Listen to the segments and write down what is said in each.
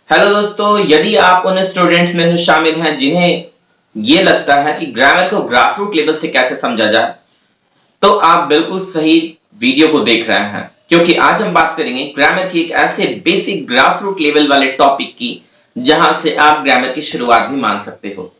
Hello दोस्तों, यदि आप उन स्टूडेंट्स में से शामिल हैं जिन्हें ये लगता है कि ग्रामर को ग्रासरूट लेवल से कैसे समझा जाए, तो आप बिल्कुल सही वीडियो को देख रहे हैं, क्योंकि आज हम बात करेंगे ग्रामर की एक ऐसे बेसिक ग्रासरूट लेवल वाले टॉपिक की जहां से आप ग्रामर की शुरुआत भी मान सकते हो।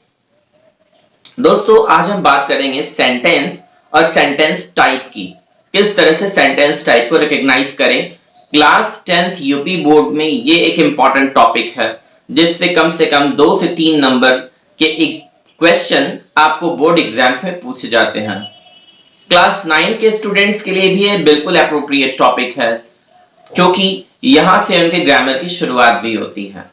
दोस्तों, आज हम बात करेंगे सेंटेंस और सेंटेंस टाइप की। किस तरह से सेंटेंस टाइप को रिकॉग्नाइज करें। क्लास 10th यूपी बोर्ड में ये एक इंपॉर्टेंट टॉपिक है, जिससे कम से कम 2 से 3 नंबर के एक क्वेश्चन आपको बोर्ड एग्जाम्स में पूछे जाते हैं। क्लास 9 के स्टूडेंट्स के लिए भी ये बिल्कुल अप्रोप्रिएट टॉपिक है, क्योंकि यहां से उनके ग्रामर की शुरुआत भी होती है।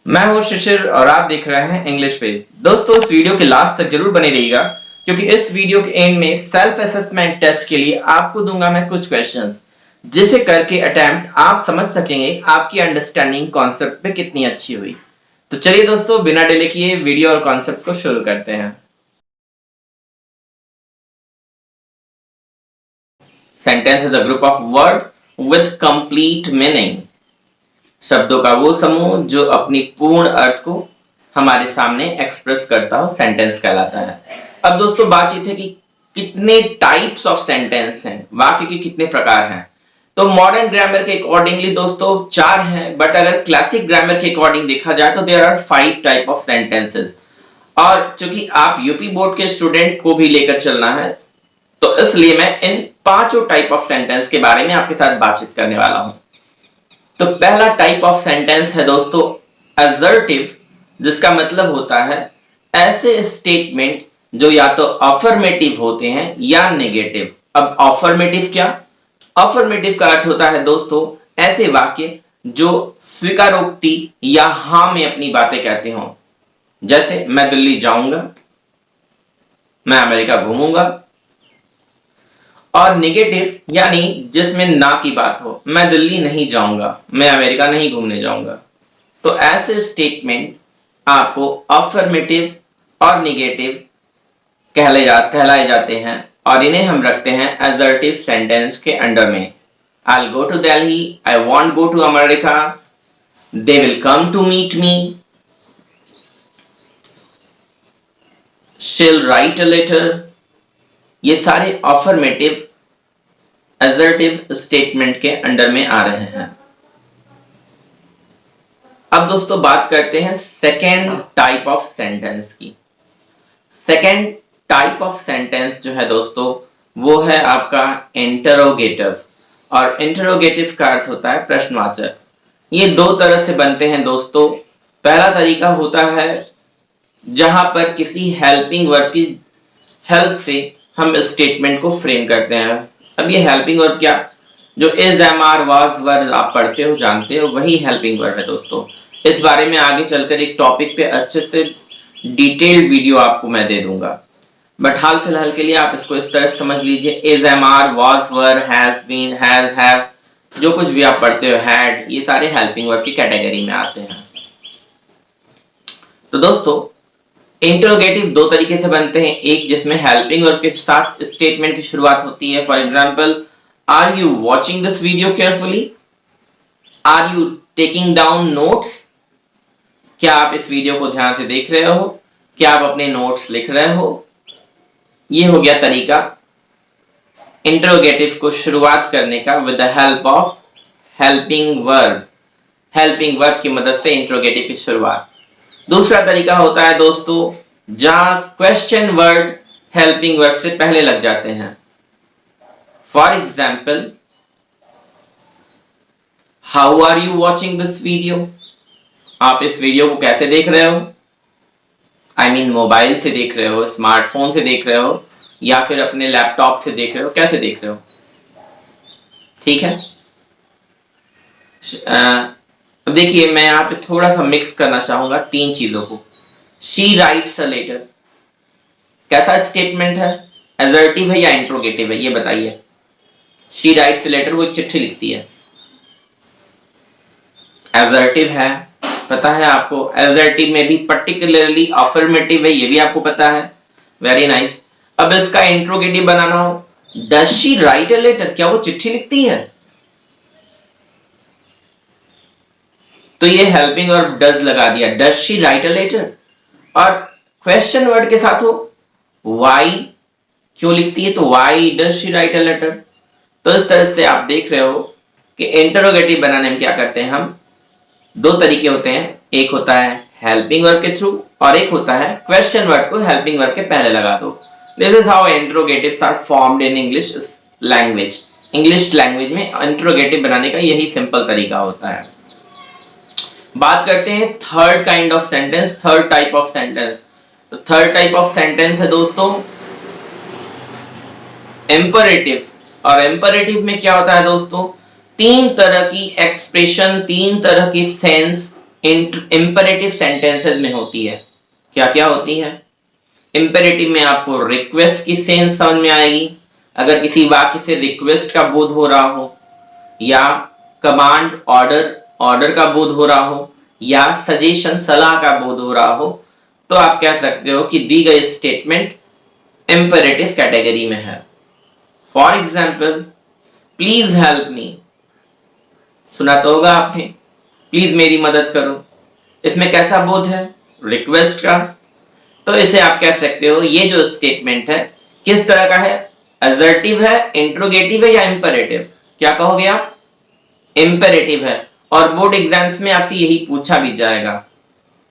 मैं हूं शिशिर और आप देख रहे हैं इंग्लिश पे। दोस्तों, इस वीडियो के लास्ट तक जरूर बने रहिएगा, क्योंकि इस वीडियो के एंड में सेल्फ असेसमेंट टेस्ट के लिए आपको दूंगा मैं कुछ क्वेश्चंस, जिसे करके अटेम्प्ट आप समझ सकेंगे आपकी अंडरस्टैंडिंग कॉन्सेप्ट पे कितनी अच्छी हुई। तो चलिए दोस्तों, बिना डिले किए वीडियो और कॉन्सेप्ट को शुरू करते हैं। Sentence is a group of word with complete meaning. शब्दों का वो समूह जो अपनी पूर्ण अर्थ को हमारे सामने एक्सप्रेस करता हो, सेंटेंस कहलाता है। अब दोस्तों, बातचीत है कि कितने टाइप्स ऑफ सेंटेंस हैं, वाक्य के कितने प्रकार हैं। तो मॉडर्न ग्रामर के अकॉर्डिंगली दोस्तों 4 हैं, बट अगर क्लासिक ग्रामर के अकॉर्डिंग देखा जाए तो there are 5 type of sentences. और चूंकि आप यूपी बोर्ड के स्टूडेंट को भी लेकर चलना है, तो इसलिए मैं इन 5 टाइप ऑफ सेंटेंस के बारे में आपके साथ बातचीत करने वाला हूं। तो पहला टाइप ऑफ सेंटेंस है दोस्तों असर्टिव, जिसका मतलब होता है ऐसे स्टेटमेंट जो या तो अफर्मेटिव होते हैं या नेगेटिव। अब अफर्मेटिव क्या? अफर्मेटिव का अर्थ होता है दोस्तों ऐसे वाक्य जो स्वीकारोक्ति या हां में अपनी बातें कहते हो। जैसे मैं दिल्ली जाऊंगा, मैं अमेरिका घूमूंगा। और नेगेटिव यानी जिसमें ना की बात हो, मैं दिल्ली नहीं जाऊंगा, मैं अमेरिका नहीं घूमने जाऊंगा। तो ऐसे स्टेटमेंट आपको अफर्मेटिव और नेगेटिव कहलाए जाते हैं, और इन्हें हम रखते हैं असर्टिव सेंटेंस के अंडर में। I'll go to Delhi, I won't go to America, they will come to meet me, she'll write a letter। ये सारे अफर्मेटिव असर्टिव स्टेटमेंट के अंडर में आ रहे हैं। अब दोस्तों बात करते हैं सेकेंड टाइप ऑफ सेंटेंस की। सेकेंड टाइप ऑफ सेंटेंस जो है दोस्तों, वो है आपका इंटरोगेटिव। और इंटरोगेटिव का अर्थ होता है प्रश्नवाचक। ये 2 तरह से बनते हैं दोस्तों। पहला तरीका होता है जहां पर किसी हेल्पिंग वर्ब की हेल्प से हम स्टेटमेंट को फ्रेम करते हैं। अब ये हेल्पिंग वर्ब क्या? जो इज, एम, आर, वाज, वर आप पढ़ते हो, जानते हो, वही हेल्पिंग वर्ब है दोस्तों। इस बारे में आगे चलकर एक टॉपिक पे अच्छे से डिटेल्ड वीडियो आपको मैं दे दूंगा, बट हाल फिलहाल के लिए आप इसको इस तरह से समझ लीजिए, is, am, are, was, were, has been, has, have, जो कुछ भी आप पढ़ते हो, हैड, ये सारे हेल्पिंग वर्ब की कैटेगरी में आते हैं। तो दोस्तों इंटरोगेटिव 2 तरीके से बनते हैं। एक जिसमें हेल्पिंग वर्ब के साथ स्टेटमेंट की शुरुआत होती है। For example, are you watching this video carefully? Are you taking down notes? क्या आप इस वीडियो को ध्यान से देख रहे हो? क्या आप अपने नोट्स लिख रहे हो? ये हो गया तरीका इंटरोगेटिव को शुरुआत करने का with the help of helping verb. Helping verb की मदद से इंटरोगेटिव की शुरुआत। दूसरा तरीका होता है दोस्तों जहां क्वेश्चन वर्ड हेल्पिंग वर्ब से पहले लग जाते हैं। For example, how are you watching this video? आप इस वीडियो को कैसे देख रहे हो? आई मीन मोबाइल से देख रहे हो, स्मार्टफोन से देख रहे हो, या फिर अपने लैपटॉप से देख रहे हो? कैसे देख रहे हो? ठीक है। अब देखिए, मैं यहाँ पे थोड़ा सा मिक्स करना चाहूंगा 3 चीजों को। शी राइट्स अ लेटर कैसा स्टेटमेंट है? असर्टिव है या इंट्रोगेटिव है? ये बताइए। शी राइट्स अ लेटर, वो एक चिट्ठी लिखती है, असर्टिव है, पता है आपको। असर्टिव में भी पर्टिकुलरली अफर्मेटिव है, ये भी आपको पता है। Very nice. अब इसका इंट्रोगेटिव बनाना हो, does she write a letter? क्या वो चिट्ठी लिखती है? तो ये हेल्पिंग वर्ब डज लगा दिया, does she write a letter. और क्वेश्चन वर्ड के साथ हो वाई क्यों लिखती है, तो why does she write a letter. तो इस तरह से आप देख रहे हो कि इंटरोगेटिव बनाने में क्या करते हैं हम, दो तरीके होते हैं, एक होता है हेल्पिंग वर्ब के थ्रू और एक होता है क्वेश्चन वर्ड को हेल्पिंग वर्ब के पहले लगा दो। This is how interrogatives are formed in English language. English language में इंटरोगेटिव बनाने का यही सिंपल तरीका होता है। बात करते हैं third kind of sentence, third type of sentence. तो थर्ड टाइप ऑफ सेंटेंस है दोस्तों इंपरेटिव। और इंपरेटिव में क्या होता है दोस्तों, तीन तरह की एक्सप्रेशन, तीन तरह की सेंस इंपरेटिव सेंटेंसेस में होती है। क्या क्या होती है? इंपरेटिव में आपको रिक्वेस्ट की सेंस समझ में आएगी, अगर किसी वाक्य से रिक्वेस्ट का बोध हो रहा हो, या कमांड ऑर्डर का बोध हो रहा हो, या सजेशन सलाह का बोध हो रहा हो, तो आप कह सकते हो कि दी गई स्टेटमेंट इंपरेटिव कैटेगरी में है। For example, please help me, सुना तो होगा आपने, प्लीज मेरी मदद करो। इसमें कैसा बोध है? रिक्वेस्ट का। तो इसे आप कह सकते हो ये जो स्टेटमेंट है किस तरह का है, असर्टिव है, इंट्रोगेटिव है या इंपरेटिव? क्या कहोगे आप? इंपरेटिव है। और बोर्ड एग्जाम्स में आपसे यही पूछा भी जाएगा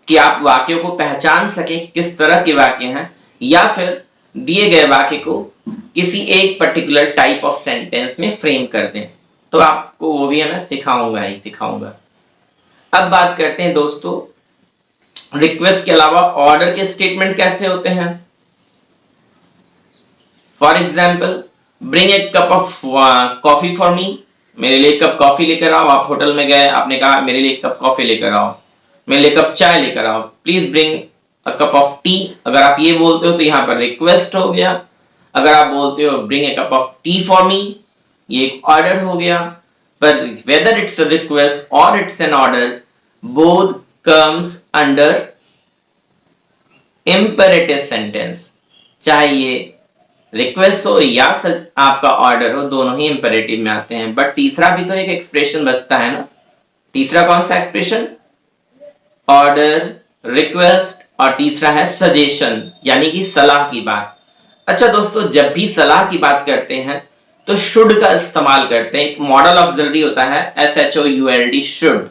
कि आप वाक्यों को पहचान सके किस तरह के वाक्य हैं, या फिर दिए गए वाक्य को किसी एक पर्टिकुलर टाइप ऑफ सेंटेंस में फ्रेम कर दें। तो आपको वो भी मैं सिखाऊंगा। अब बात करते हैं दोस्तों रिक्वेस्ट के अलावा ऑर्डर के स्टेटमेंट कैसे होते हैं। For example, bring a cup of coffee for me, मेरे लिए एक कप कॉफी लेकर आओ। आप होटल में गए, आपने कहा मेरे लिए एक कप कॉफी लेकर आओ, मेरे लिए कप चाय लेकर आओ। Please bring a cup of T, अगर आप ये बोलते हो तो यहां पर रिक्वेस्ट हो गया। अगर आप बोलते हो bring a cup of T for me, ये एक ऑर्डर हो गया। पर वेदर इट्स अ रिक्वेस्ट और it's an order, both comes under imperative sentence. चाहे ये रिक्वेस्ट हो या आपका ऑर्डर हो, दोनों ही इंपेरेटिव में आते हैं। बट तीसरा भी तो एक एक्सप्रेशन बचता है ना। तीसरा कौन सा एक्सप्रेशन? ऑर्डर, रिक्वेस्ट, और तीसरा है सजेशन, यानी कि सलाह की बात। अच्छा दोस्तों, जब भी सलाह की बात करते हैं तो शुड का इस्तेमाल करते हैं। एक मॉडल ऑक्सिलरी होता है SHOULD,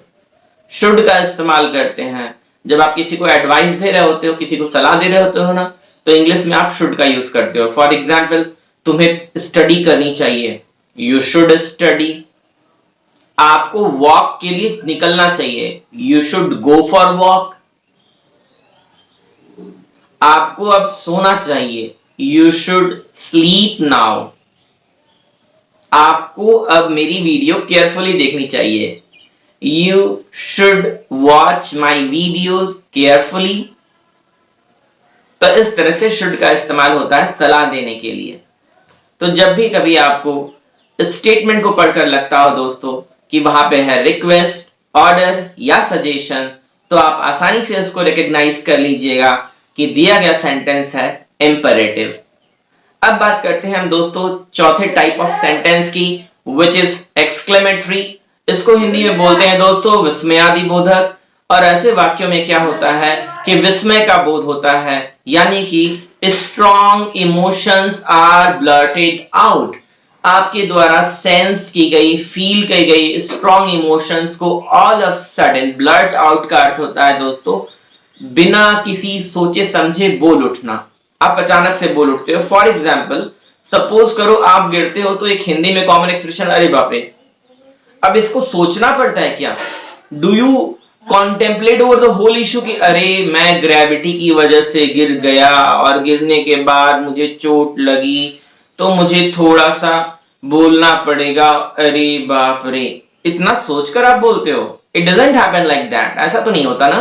शुड का इस्तेमाल करते हैं। जब आप किसी को एडवाइस दे रहे होते हो, किसी को सलाह दे रहे होते हो ना, तो इंग्लिश में आप शुड का यूज करते हो। फॉर एग्जाम्पल, तुम्हें स्टडी करनी चाहिए, यू शुड स्टडी। आपको वॉक के लिए निकलना चाहिए, you should go for walk. आपको अब सोना चाहिए, यू शुड स्लीप नाउ। आपको अब मेरी वीडियो केयरफुली देखनी चाहिए, you should watch my videos carefully. तो इस तरह से शुड का इस्तेमाल होता है सलाह देने के लिए। तो जब भी कभी आपको स्टेटमेंट को पढ़कर लगता हो दोस्तों कि वहां पे है रिक्वेस्ट, ऑर्डर या सजेशन, तो आप आसानी से उसको रिकॉग्नाइज कर लीजिएगा कि दिया गया सेंटेंस है इंपेरेटिव। अब बात करते हैं हम दोस्तों चौथे टाइप ऑफ सेंटेंस की, विच इज एक्सक्लेमेटरी। इसको हिंदी में बोलते हैं दोस्तों विस्मयादि बोधक। और ऐसे वाक्यों में क्या होता है कि विस्मय का बोध होता है, यानी कि strong emotions are blurted out. आपके द्वारा सेंस की गई, फील की गई स्ट्रॉन्ग इमोशंस को all of sudden blurt out का अर्थ होता है दोस्तों बिना किसी सोचे समझे बोल उठना। आप अचानक से बोल उठते हो। फॉर एग्जाम्पल, सपोज करो आप गिरते हो, तो एक हिंदी में कॉमन एक्सप्रेशन अरे बाप रे। अब इसको सोचना पड़ता है क्या? Do you contemplate over the whole issue कि अरे मैं ग्रेविटी की वजह से गिर गया और गिरने के बाद मुझे चोट लगी, तो मुझे थोड़ा सा बोलना पड़ेगा अरे बाप रे। इतना सोचकर आप बोलते हो? It doesn't happen like that. ऐसा तो नहीं होता ना।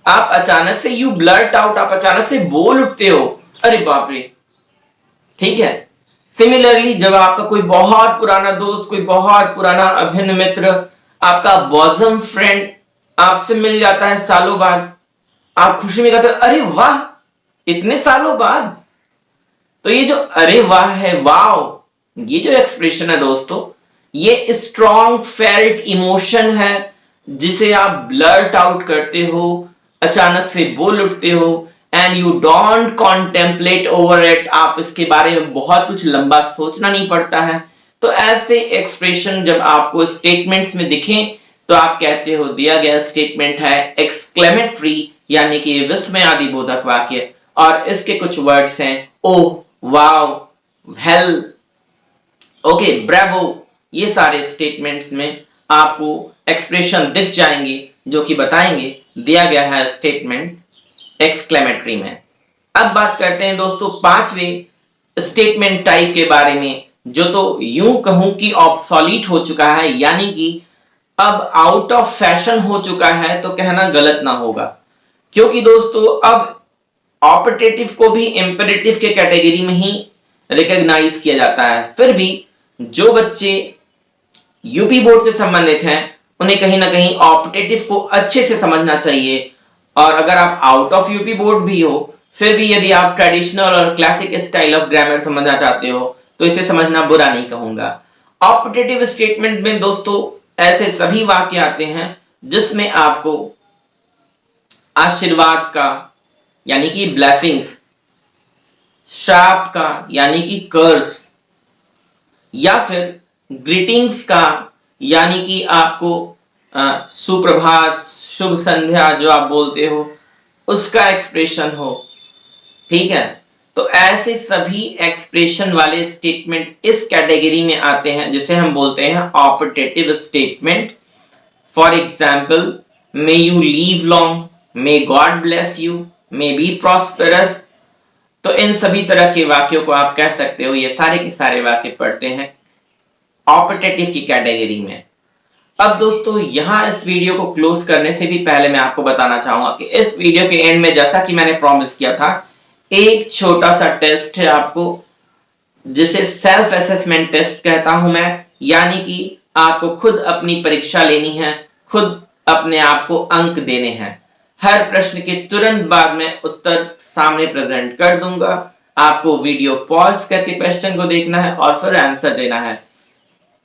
आप अचानक से यू ब्लर्ट आउट, आप अचानक से बोल उठते हो अरे बाप रे। ठीक है। सिमिलरली, जब आपका कोई बहुत पुराना दोस्त, कोई बहुत पुराना अभिन्न मित्र, आपका बॉजम फ्रेंड आपसे मिल जाता है सालों बाद, आप खुशी में कहते हो अरे वाह, इतने सालों बाद। तो ये जो अरे वाह है, वाओ, ये जो एक्सप्रेशन है दोस्तों, ये स्ट्रॉन्ग फेल्ट इमोशन है जिसे आप ब्लर्ट आउट करते हो, अचानक से बोल उठते हो and you don't contemplate over it, आप इसके बारे में बहुत कुछ लंबा सोचना नहीं पड़ता है। तो ऐसे एक्सप्रेशन जब आपको स्टेटमेंट्स में दिखें तो आप कहते हो दिया गया स्टेटमेंट है एक्सक्लेमेटरी यानी कि विस्मयादि बोधक वाक्य, और इसके कुछ वर्ड्स हैं ओह, वाओ, हेल, ओके, ब्रेवो। ये सारे स्टेटमेंट्स में आपको एक्सप्रेशन दिख जाएंगे जो कि बताएंगे दिया गया है स्टेटमेंट एक्सक्लेमेटरी में। अब बात करते हैं दोस्तों पांचवें स्टेटमेंट टाइप के बारे में, जो तो यूं कहूं कि ऑब्सोलीट हो चुका है, यानी कि अब आउट ऑफ फैशन हो चुका है तो कहना गलत ना होगा, क्योंकि दोस्तों अब ऑपरेटिव को भी इंपेरेटिव के कैटेगरी में ही रिकॉग्नाइज किया जाता है। फिर भी जो बच्चे यूपी बोर्ड से संबंधित हैं उन्हें कहीं ना कहीं ऑपरेटिव को अच्छे से समझना चाहिए, और अगर आप आउट ऑफ यूपी बोर्ड भी हो फिर भी यदि आप ट्रेडिशनल और क्लासिक स्टाइल ऑफ ग्रामर समझना चाहते हो तो इसे समझना बुरा नहीं कहूंगा। ऑपरेटिव स्टेटमेंट में दोस्तों ऐसे सभी वाक्य आते हैं जिसमें आपको आशीर्वाद का यानी कि ब्लेसिंग्स, श्राप का यानी कि कर्स, या फिर ग्रीटिंग्स का यानी कि आपको सुप्रभात, शुभ संध्या जो आप बोलते हो उसका एक्सप्रेशन हो, ठीक है। तो ऐसे सभी एक्सप्रेशन वाले स्टेटमेंट इस कैटेगरी में आते हैं जिसे हम बोलते हैं operative statement. For example, may you leave long, may God bless you, may be prosperous. तो इन सभी तरह के वाक्यों को आप कह सकते हो, ये सारे के सारे वाक्य पढ़ते हैं ऑपरेटिव की कैटेगरी में। अब दोस्तों यहां इस वीडियो को क्लोज करने से भी पहले मैं आपको बताना चाहूंगा कि इस वीडियो के एंड में जैसा कि मैंने प्रॉमिस किया था, एक छोटा सा टेस्ट है आपको, जिसे सेल्फ असेसमेंट टेस्ट कहता हूं मैं, यानी कि आपको खुद अपनी परीक्षा लेनी है, खुद अपने आप को अंक देने हैं। हर प्रश्न के तुरंत बाद में उत्तर सामने प्रेजेंट कर दूंगा, आपको वीडियो पॉज करके क्वेश्चन को देखना है और फिर आंसर देना है।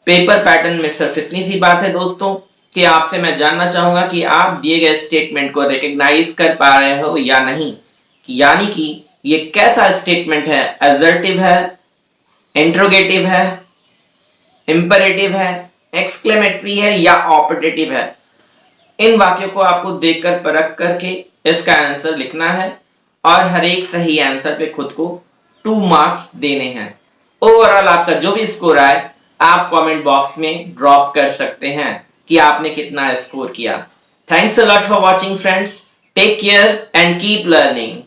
पेपर पैटर्न में सिर्फ इतनी सी बात है दोस्तों कि आपसे मैं जानना चाहूंगा कि आप दिए गए स्टेटमेंट को रिकॉग्नाइज कर पा रहे हो या नहीं, यानी कि ये कैसा स्टेटमेंट है, असर्टिव है, इंट्रोगेटिव है, इंपेरेटिव है, एक्सक्लेमेटरी है या ऑपरेटिव है। इन वाक्यों को आपको देखकर परख करके इसका आंसर लिखना है और हर एक सही आंसर पे खुद को 2 मार्क्स देने हैं। ओवरऑल आपका जो भी स्कोर आए आप कमेंट बॉक्स में ड्रॉप कर सकते हैं कि आपने कितना स्कोर किया। Thanks a lot for watching friends, take care and keep learning.